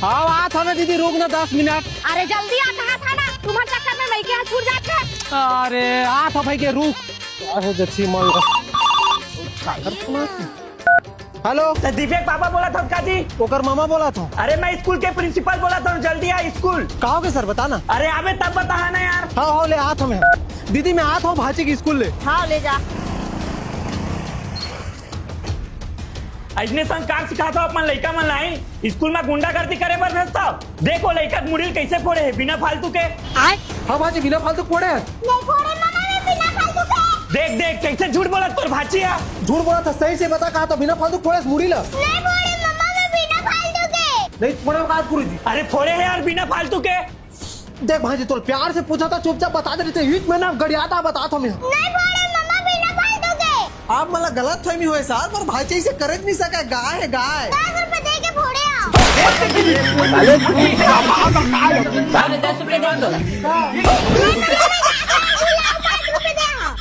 हाँ बात हमें दीदी रुक ना 10 मिनट। अरे जल्दी आ, कहा था ना तुम्हारे चक्कर में वही के यहाँ छूट जाते हैं। अरे आ था भाई के रुक। अरे जच्छी मन हेलो दीपक पापा बोला था काजी। ओकर मामा बोला था। अरे मैं स्कूल के प्रिंसिपल बोला था, जल्दी आ स्कूल। कहो के सर बताना। अरे अबे तब बता ना यार। हाँ ले आ था मैं। दीदी मैं आता हूँ भाची की स्कूल ले। हाँ ले जा। ऐसने संस्कार सिखाता अपन लड़का मन लाई स्कूल में गुंडागर्दी करे पर भेजता। देखो लड़का मुड़िल कैसे फोड़े है बिना फालतू के। आए हाँ भाजी बिना फालतू फोड़े है। नहीं फोड़े मामा मैं बिना फालतू के। देख देख कैसे झूठ बोला तोर भाची है। झूठ बोला था, सही से बता कहा तो बिना फालतू फोड़े मुड़ी ला। नहीं फोड़े मामा मैं बिना फालतू के। नहीं फोड़े बात पूरी थी। अरे फोड़े है यार बिना फालतू के। देख भाजी तो प्यार से पूछा था, चुपचाप बता दे रहे थे। एक महीना गड़ियाता बता था मैं। नहीं फोड़े मामा बिना फालतू के। आप मला गलत फहमी हुए साहब, पर भाजी से कर नहीं सका। गाय है गाय। 10 रुपए दे के फोड़े आओ। 10 रुपए दे दो। 5 रुपए दे आओ।